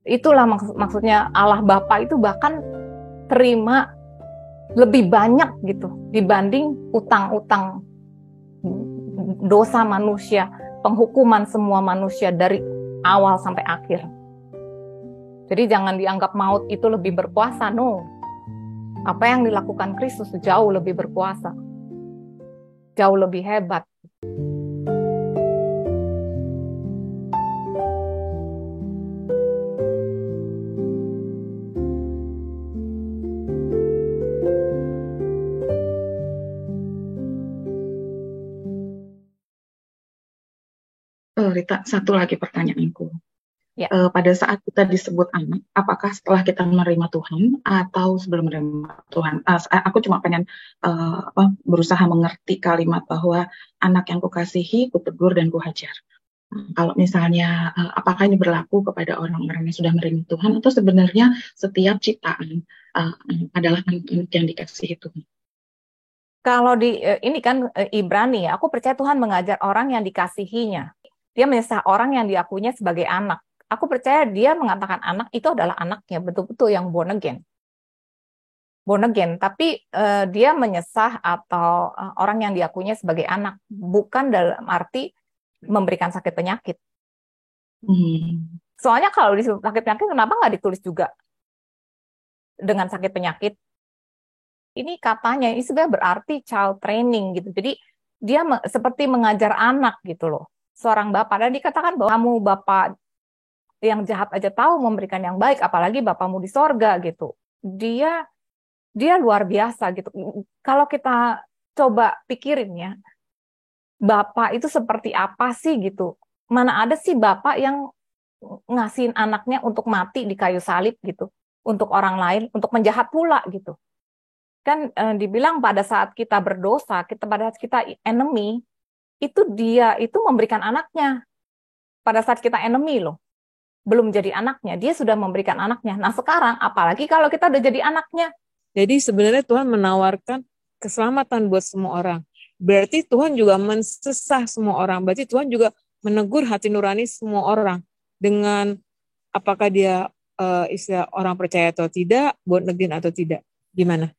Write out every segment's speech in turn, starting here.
Itulah maksudnya Allah Bapa itu bahkan terima lebih banyak gitu dibanding utang-utang dosa manusia, penghukuman semua manusia dari awal sampai akhir. Jadi jangan dianggap maut itu lebih berkuasa, no. Apa yang dilakukan Kristus jauh lebih berkuasa, jauh lebih hebat. Rita, satu lagi pertanyaanku. Ya. Pada saat kita disebut anak, apakah setelah kita menerima Tuhan atau sebelum menerima Tuhan? Aku cuma pengen berusaha mengerti kalimat bahwa anak yang kukasihi, kutegur dan kuhajar. Kalau misalnya, apakah ini berlaku kepada orang-orang yang sudah menerima Tuhan atau sebenarnya setiap ciptaan adalah anak-anak yang dikasihi Tuhan? Kalau ini kan Ibrani, aku percaya Tuhan mengajar orang yang dikasihinya. Dia menyesah orang yang diakuinya sebagai anak. Aku percaya dia mengatakan anak itu adalah anaknya, betul-betul yang born again. Born again, tapi dia menyesah atau orang yang diakuinya sebagai anak, bukan dalam arti memberikan sakit penyakit. Soalnya kalau disebut sakit penyakit, kenapa nggak ditulis juga dengan sakit penyakit? Ini katanya, ini sebenarnya berarti child training gitu. Jadi dia seperti mengajar anak gitu loh, seorang bapak. Dan dikatakan bahwa kamu bapak yang jahat aja tahu memberikan yang baik, apalagi Bapamu di sorga gitu. Dia luar biasa gitu. Kalau kita coba pikirin ya, Bapak itu seperti apa sih gitu. Mana ada sih Bapak yang ngasihin anaknya untuk mati di kayu salib gitu, untuk orang lain, untuk menjahat pula gitu. Kan dibilang pada saat kita berdosa, pada saat kita enemy, itu dia itu memberikan anaknya. Pada saat kita enemy loh. Belum jadi anaknya, dia sudah memberikan anaknya. Nah sekarang, apalagi kalau kita udah jadi anaknya. Jadi sebenarnya Tuhan menawarkan keselamatan buat semua orang. Berarti Tuhan juga mensesah semua orang. Berarti Tuhan juga menegur hati nurani semua orang. Dengan apakah dia istilah orang percaya atau tidak, born again atau tidak. Gimana?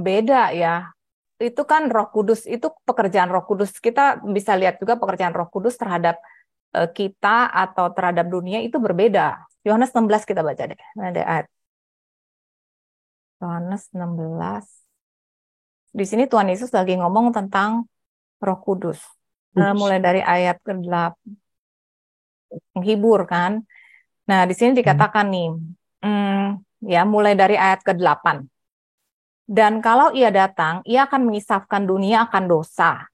Beda ya. Itu kan Roh Kudus, itu pekerjaan Roh Kudus. Kita bisa lihat juga pekerjaan Roh Kudus terhadap kita atau terhadap dunia itu berbeda. Yohanes 16 kita baca deh. Ada ayat. Yohanes 16. Di sini Tuhan Yesus lagi ngomong tentang Roh Kudus. Mulai dari ayat ke-8. Menghibur kan. Nah, di sini dikatakan nih, ya mulai dari ayat ke-8. Dan kalau ia datang, ia akan mengisafkan dunia akan dosa,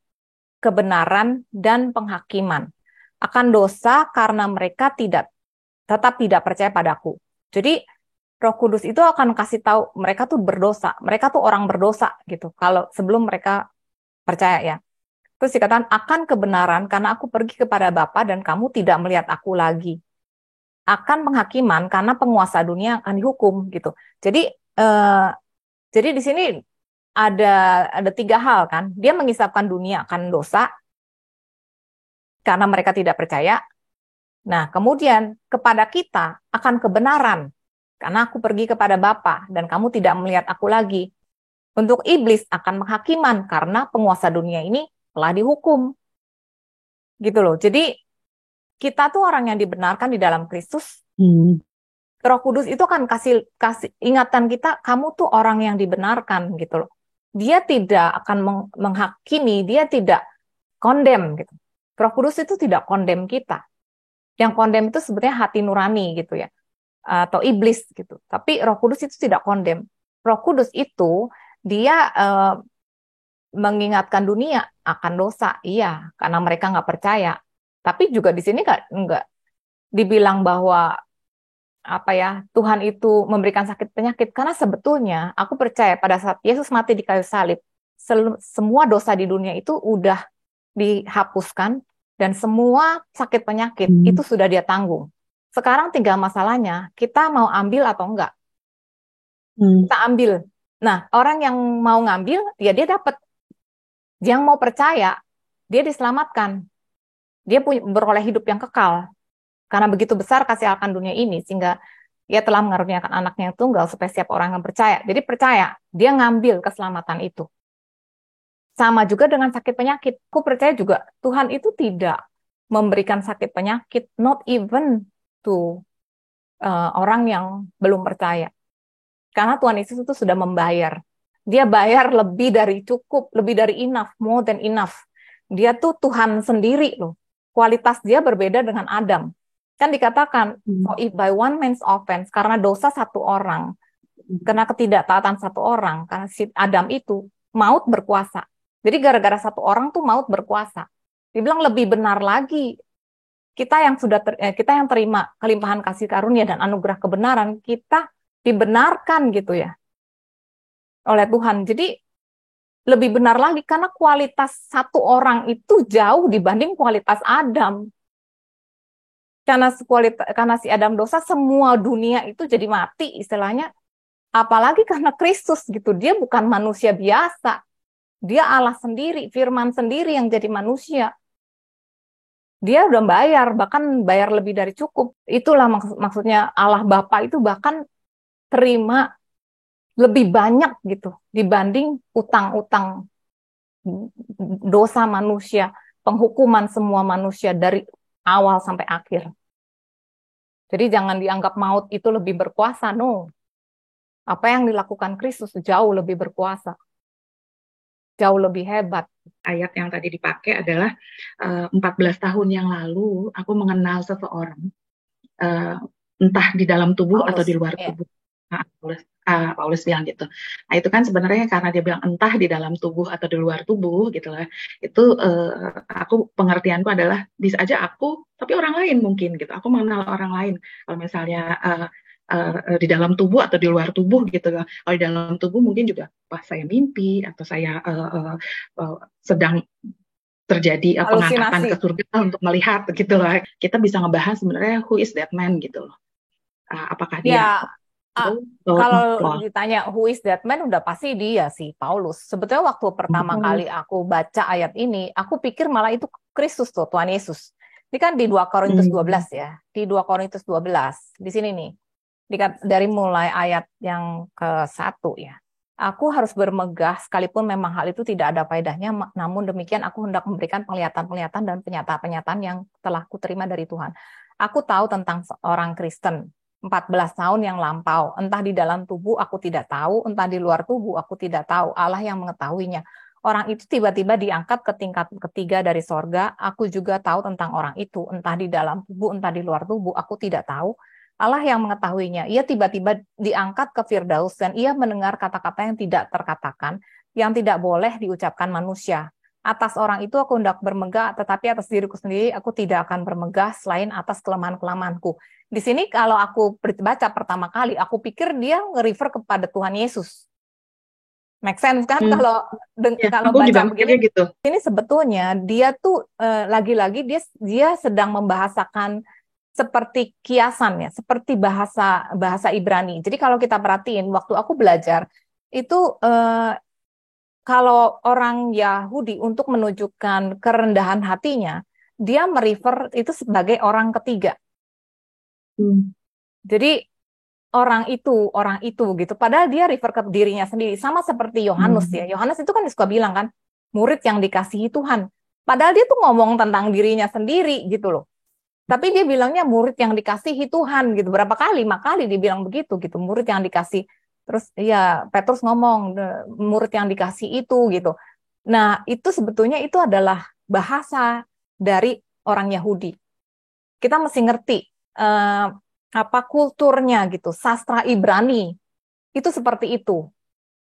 kebenaran, dan penghakiman. Akan dosa karena mereka tetap tidak percaya padaku. Jadi Roh Kudus itu akan kasih tahu mereka tuh berdosa, mereka tuh orang berdosa gitu. Kalau sebelum mereka percaya ya. Terus dikatakan akan kebenaran karena aku pergi kepada Bapa dan kamu tidak melihat aku lagi. Akan penghakiman karena penguasa dunia akan dihukum gitu. Jadi di sini ada 3 hal kan. Dia mengisapkan dunia akan dosa karena mereka tidak percaya. Nah, kemudian kepada kita akan kebenaran karena aku pergi kepada Bapa dan kamu tidak melihat aku lagi. Untuk iblis akan penghakiman karena penguasa dunia ini telah dihukum. Gitu loh. Jadi kita tuh orang yang dibenarkan di dalam Kristus. Roh Kudus itu akan kasih ingatan kita, kamu tuh orang yang dibenarkan gitu loh. Dia tidak akan menghakimi, dia tidak condemn gitu. Roh Kudus itu tidak condemn kita. Yang condemn itu sebenarnya hati nurani gitu ya. Atau iblis gitu. Tapi Roh Kudus itu tidak condemn. Roh Kudus itu dia mengingatkan dunia akan dosa, iya, karena mereka nggak percaya. Tapi juga di sini nggak dibilang bahwa apa ya Tuhan itu memberikan sakit penyakit, karena sebetulnya aku percaya pada saat Yesus mati di kayu salib, semua dosa di dunia itu udah dihapuskan dan semua sakit penyakit itu sudah dia tanggung. Sekarang tinggal masalahnya, kita mau ambil atau enggak. Kita ambil. Nah, orang yang mau ngambil, ya dia dapat. Yang mau percaya, dia diselamatkan. Dia beroleh hidup yang kekal. Karena begitu besar kasih Allah akan dunia ini, sehingga Ia telah mengaruniakan anaknya yang tunggal supaya setiap orang yang percaya. Jadi percaya, dia ngambil keselamatan itu. Sama juga dengan sakit penyakit. Aku percaya juga Tuhan itu tidak memberikan sakit penyakit, not even to orang yang belum percaya. Karena Tuhan Yesus itu sudah membayar. Dia bayar lebih dari cukup, lebih dari enough, more than enough. Dia tuh Tuhan sendiri loh. Kualitas dia berbeda dengan Adam. Kan dikatakan, for if by one man's offense, karena dosa satu orang, karena ketidaktaatan satu orang, karena si Adam itu, maut berkuasa. Jadi gara-gara satu orang tuh maut berkuasa. Dibilang lebih benar lagi, kita yang terima kelimpahan kasih karunia dan anugerah kebenaran, kita dibenarkan gitu ya oleh Tuhan. Jadi lebih benar lagi karena kualitas satu orang itu jauh dibanding kualitas Adam. Karena si Adam dosa, semua dunia itu jadi mati istilahnya. Apalagi karena Kristus gitu, dia bukan manusia biasa. Dia Allah sendiri, firman sendiri yang jadi manusia. Dia udah bayar, bahkan bayar lebih dari cukup. Itulah maksudnya Allah Bapa itu bahkan terima lebih banyak gitu dibanding utang-utang dosa manusia, penghukuman semua manusia dari awal sampai akhir. Jadi jangan dianggap maut itu lebih berkuasa, no. Apa yang dilakukan Kristus jauh lebih berkuasa, jauh lebih hebat. Ayat yang tadi dipakai adalah 14 tahun yang lalu aku mengenal seseorang, entah di dalam tubuh Paulus, atau di luar tubuh. Paulus bilang gitu. Nah itu kan sebenarnya karena dia bilang entah di dalam tubuh atau di luar tubuh gitu lah. Itu aku pengertianku adalah bisa aja aku, tapi orang lain mungkin gitu. Aku mengenal orang lain. Kalau misalnya di dalam tubuh atau di luar tubuh gitu. Kalau di dalam tubuh mungkin juga pas saya mimpi atau saya sedang terjadi pengangkatan ke surga untuk melihat gitu loh. Kita bisa ngebahas sebenarnya who is that man gitu loh. Apakah dia kalau ditanya who is that man, udah pasti dia sih, Paulus. Sebetulnya waktu pertama kali aku baca ayat ini, aku pikir malah itu Kristus tuh, Tuhan Yesus. Ini kan di 2 Korintus 12 ya. Di 2 Korintus 12. Di sini nih. Dari mulai ayat yang ke-1 ya. Aku harus bermegah sekalipun memang hal itu tidak ada faedahnya, namun demikian aku hendak memberikan penglihatan-penglihatan dan penyataan-penyataan yang telah kuterima dari Tuhan. Aku tahu tentang seorang Kristen 14 tahun yang lampau, entah di dalam tubuh aku tidak tahu, entah di luar tubuh aku tidak tahu, Allah yang mengetahuinya. Orang itu tiba-tiba diangkat ke tingkat ketiga dari sorga, aku juga tahu tentang orang itu, entah di dalam tubuh, entah di luar tubuh, aku tidak tahu, Allah yang mengetahuinya. Ia tiba-tiba diangkat ke Firdaus dan ia mendengar kata-kata yang tidak terkatakan, yang tidak boleh diucapkan manusia. Atas orang itu aku hendak bermegah, tetapi atas diriku sendiri aku tidak akan bermegah selain atas kelemahan-kelemahanku. Di sini kalau aku baca pertama kali, aku pikir dia nge-refer kepada Tuhan Yesus. Make sense kan kalau baca begini gitu. Ini sebetulnya dia tuh lagi-lagi dia sedang membahasakan seperti kiasan ya, seperti bahasa Ibrani. Jadi kalau kita perhatiin waktu aku belajar itu kalau orang Yahudi untuk menunjukkan kerendahan hatinya, dia merefer itu sebagai orang ketiga. Jadi orang itu gitu. Padahal dia refer ke dirinya sendiri. Sama seperti Yohanes ya. Yohanes itu kan suka bilang kan, murid yang dikasihi Tuhan. Padahal dia tuh ngomong tentang dirinya sendiri gitu loh. Tapi dia bilangnya murid yang dikasihi Tuhan gitu. Berapa kali? 5 kali dia bilang begitu gitu. Murid yang dikasih. Terus ya Petrus ngomong murid yang dikasih itu gitu. Nah itu sebetulnya itu adalah bahasa dari orang Yahudi. Kita mesti ngerti apa kulturnya gitu. Sastra Ibrani itu seperti itu.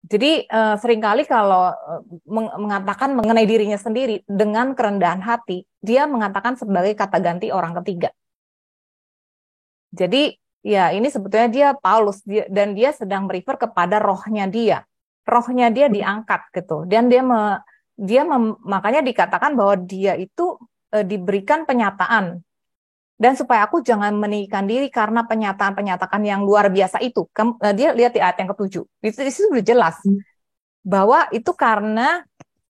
Jadi seringkali kalau mengatakan mengenai dirinya sendiri dengan kerendahan hati, dia mengatakan sebagai kata ganti orang ketiga. Jadi ya ini sebetulnya dia Paulus dan dia sedang merefer kepada rohnya dia. Rohnya dia diangkat gitu. Dan makanya dikatakan bahwa dia itu diberikan penyataan. Dan supaya aku jangan meninggikan diri karena penyataan-penyataan yang luar biasa itu. Dia lihat di ayat yang ke-7. Itu sudah jelas bahwa itu karena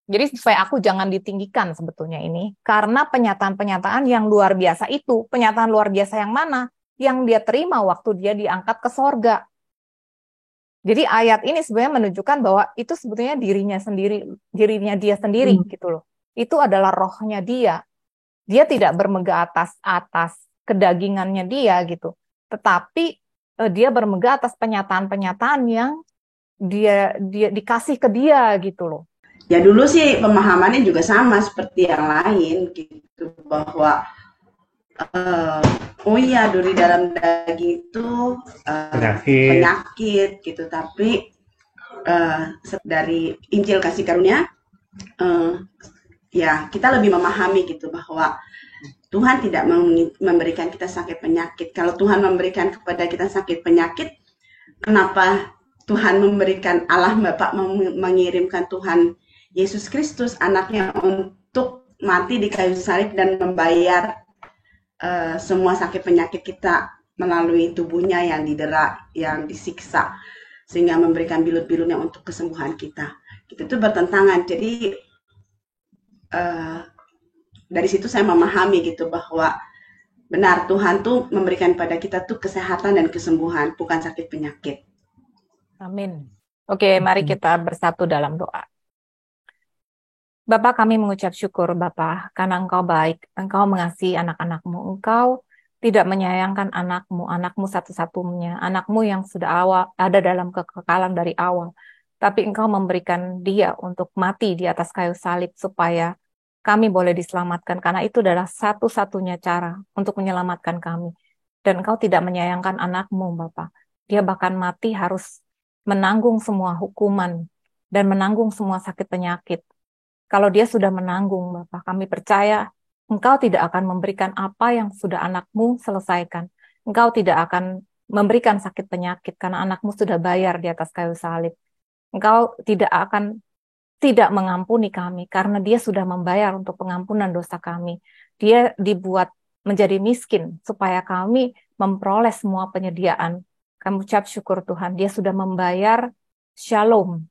Jadi supaya aku jangan ditinggikan sebetulnya ini, karena penyataan-penyataan yang luar biasa itu, penyataan luar biasa yang mana? Yang dia terima waktu dia diangkat ke sorga. Jadi ayat ini sebenarnya menunjukkan bahwa itu sebetulnya dirinya dia sendiri gitu loh. Itu adalah rohnya dia. Dia tidak bermegah atas kedagingannya dia gitu. Tetapi dia bermegah atas penyataan-penyataan yang dia dikasih ke dia gitu loh. Ya dulu sih pemahamannya juga sama seperti yang lain gitu, bahwa oh iya duri dalam daging itu penyakit gitu, tapi dari Injil kasih karunia ya kita lebih memahami gitu bahwa Tuhan tidak memberikan kita sakit penyakit. Kalau Tuhan memberikan kepada kita sakit penyakit, kenapa Tuhan memberikan, Allah Bapa mengirimkan Tuhan Yesus Kristus anaknya untuk mati di kayu salib dan membayar semua sakit penyakit kita melalui tubuhnya yang didera, yang disiksa, sehingga memberikan bilut-bilutnya untuk kesembuhan kita. Itu bertentangan. Jadi dari situ saya memahami gitu bahwa benar Tuhan tuh memberikan pada kita tuh kesehatan dan kesembuhan, bukan sakit penyakit. Amin. Oke, mari kita bersatu dalam doa. Bapak, kami mengucap syukur Bapak, karena Engkau baik, Engkau mengasihi anak-anak-Mu, Engkau tidak menyayangkan anakmu satu-satunya, anakmu yang sudah ada dalam kekekalan dari awal, tapi Engkau memberikan dia untuk mati di atas kayu salib supaya kami boleh diselamatkan, karena itu adalah satu-satunya cara untuk menyelamatkan kami. Dan Engkau tidak menyayangkan anakmu Bapak, dia bahkan mati harus menanggung semua hukuman dan menanggung semua sakit penyakit. Kalau dia sudah menanggung, Bapak, kami percaya Engkau tidak akan memberikan apa yang sudah anakmu selesaikan. Engkau tidak akan memberikan sakit penyakit karena anakmu sudah bayar di atas kayu salib. Engkau tidak akan tidak mengampuni kami karena dia sudah membayar untuk pengampunan dosa kami. Dia dibuat menjadi miskin supaya kami memperoleh semua penyediaan. Kami ucap syukur Tuhan, dia sudah membayar shalom,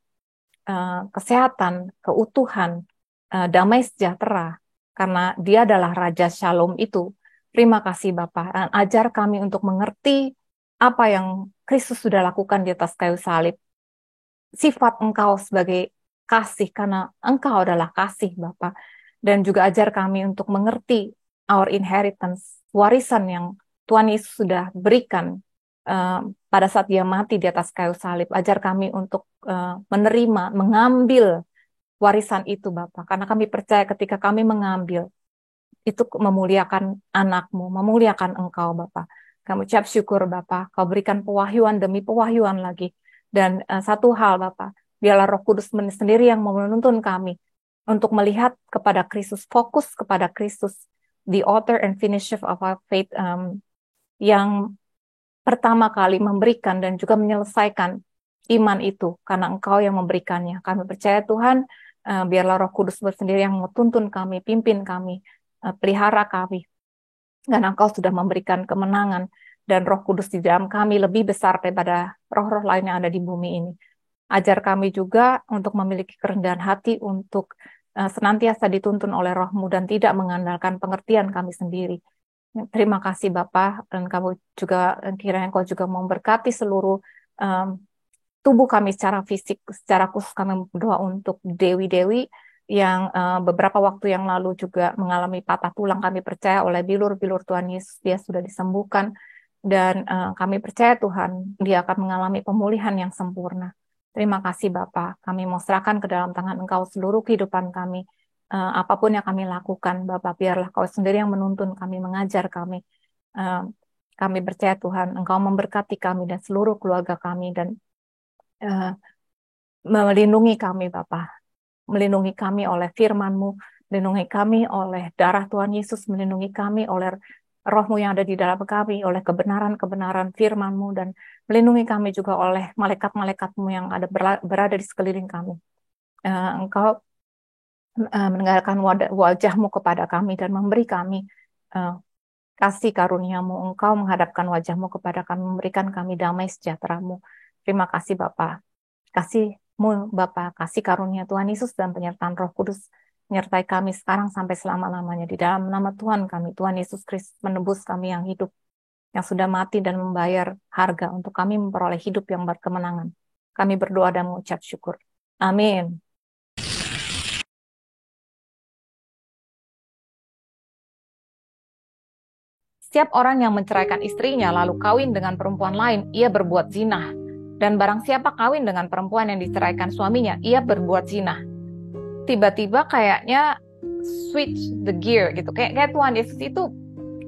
kesehatan, keutuhan, damai sejahtera, karena dia adalah Raja Shalom itu. Terima kasih Bapak, dan ajar kami untuk mengerti apa yang Kristus sudah lakukan di atas kayu salib. Sifat Engkau sebagai kasih, karena Engkau adalah kasih Bapak. Dan juga ajar kami untuk mengerti our inheritance, warisan yang Tuhan Yesus sudah berikan pada saat dia mati di atas kayu salib. Ajar kami untuk menerima, mengambil warisan itu Bapak. Karena kami percaya ketika kami mengambil, itu memuliakan anakmu, memuliakan Engkau Bapak. Kami ucap syukur Bapak, Kau berikan pewahyuan demi pewahyuan lagi. Dan satu hal Bapak, biarlah Roh Kudus sendiri yang menuntun kami untuk melihat kepada Kristus, fokus kepada Kristus, the author and finisher of our faith, yang pertama kali memberikan dan juga menyelesaikan iman itu, karena Engkau yang memberikannya. Kami percaya Tuhan, biarlah Roh Kudus sendiri yang menuntun kami, pimpin kami, pelihara kami, dan Engkau sudah memberikan kemenangan, dan Roh Kudus di dalam kami lebih besar daripada roh-roh lain yang ada di bumi ini. Ajar kami juga untuk memiliki kerendahan hati, untuk senantiasa dituntun oleh Roh-Mu dan tidak mengandalkan pengertian kami sendiri. Terima kasih Bapak, dan kamu juga kiranya Engkau juga memberkati seluruh tubuh kami secara fisik. Secara khusus kami berdoa untuk Dewi-Dewi yang beberapa waktu yang lalu juga mengalami patah tulang. Kami percaya oleh bilur-bilur Tuhan Yesus dia sudah disembuhkan, dan kami percaya Tuhan dia akan mengalami pemulihan yang sempurna. Terima kasih Bapak, kami mau serahkan ke dalam tangan Engkau seluruh kehidupan kami. Apapun yang kami lakukan, Bapak, biarlah Kau sendiri yang menuntun kami, mengajar kami. Kami percaya Tuhan, Engkau memberkati kami dan seluruh keluarga kami, dan melindungi kami, Bapak. Melindungi kami oleh firman-Mu, melindungi kami oleh darah Tuhan Yesus, melindungi kami oleh Roh-Mu yang ada di dalam kami, oleh kebenaran-kebenaran firman-Mu, dan melindungi kami juga oleh malaikat-malaikat-Mu yang ada berada di sekeliling kami. Engkau meninggalkan wajah-Mu kepada kami dan memberi kami kasih karunia-Mu. Engkau menghadapkan wajah-Mu kepada kami, memberikan kami damai sejahtera-Mu. Terima kasih Bapa. Kasih Bapa, kasih karunia Tuhan Yesus dan penyertaan Roh Kudus menyertai kami sekarang sampai selama-lamanya. Di dalam nama Tuhan kami, Tuhan Yesus Kristus menebus kami yang hidup, yang sudah mati dan membayar harga untuk kami memperoleh hidup yang berkemenangan. Kami berdoa dan mengucap syukur. Amin. Setiap orang yang menceraikan istrinya lalu kawin dengan perempuan lain, ia berbuat zina. Dan barang siapa kawin dengan perempuan yang diceraikan suaminya, ia berbuat zina. Tiba-tiba kayaknya switch the gear gitu. Kayak Tuhan Yesus itu,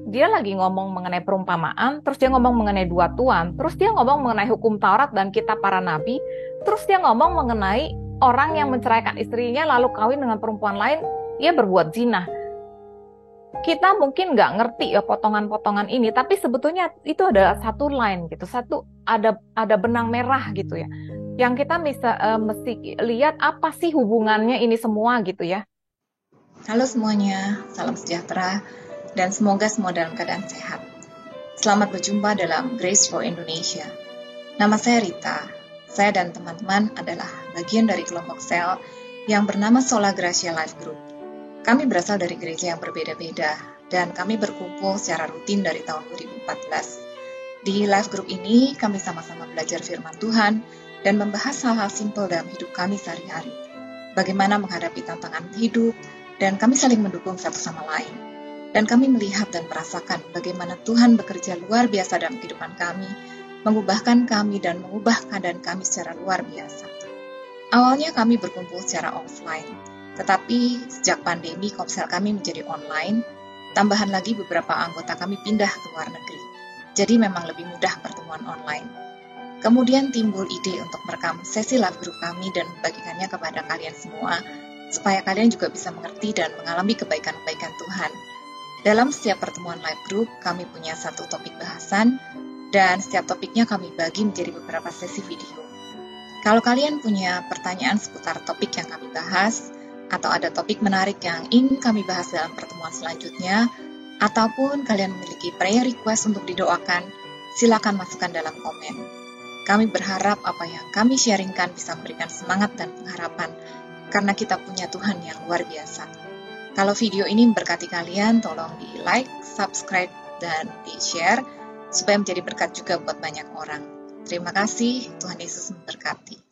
dia lagi ngomong mengenai perumpamaan, terus dia ngomong mengenai dua tuan, terus dia ngomong mengenai hukum Taurat dan kitab para nabi, terus dia ngomong mengenai orang yang menceraikan istrinya lalu kawin dengan perempuan lain, ia berbuat zina. Kita mungkin nggak ngerti ya potongan-potongan ini, tapi sebetulnya itu adalah satu line gitu, ada benang merah gitu ya, yang kita mesti lihat apa sih hubungannya ini semua gitu ya. Halo semuanya, salam sejahtera dan semoga semua dalam keadaan sehat. Selamat berjumpa dalam Grace for Indonesia. Nama saya Rita. Saya dan teman-teman adalah bagian dari kelompok sel yang bernama Sola Gracia Life Group. Kami berasal dari gereja yang berbeda-beda, dan kami berkumpul secara rutin dari tahun 2014. Di live group ini, kami sama-sama belajar firman Tuhan dan membahas hal-hal simpel dalam hidup kami sehari-hari. Bagaimana menghadapi tantangan hidup, dan kami saling mendukung satu sama lain. Dan kami melihat dan merasakan bagaimana Tuhan bekerja luar biasa dalam kehidupan kami, mengubahkan kami dan mengubah keadaan kami secara luar biasa. Awalnya kami berkumpul secara offline, tetapi sejak pandemi komsel kami menjadi online, tambahan lagi beberapa anggota kami pindah ke luar negeri. Jadi memang lebih mudah pertemuan online. Kemudian timbul ide untuk merekam sesi live group kami dan membagikannya kepada kalian semua, supaya kalian juga bisa mengerti dan mengalami kebaikan-kebaikan Tuhan. Dalam setiap pertemuan live group, kami punya satu topik bahasan, dan setiap topiknya kami bagi menjadi beberapa sesi video. Kalau kalian punya pertanyaan seputar topik yang kami bahas, atau ada topik menarik yang ingin kami bahas dalam pertemuan selanjutnya, ataupun kalian memiliki prayer request untuk didoakan, silakan masukkan dalam komen. Kami berharap apa yang kami sharingkan bisa memberikan semangat dan pengharapan, karena kita punya Tuhan yang luar biasa. Kalau video ini memberkati kalian, tolong di like, subscribe, dan di share, supaya menjadi berkat juga buat banyak orang. Terima kasih, Tuhan Yesus memberkati.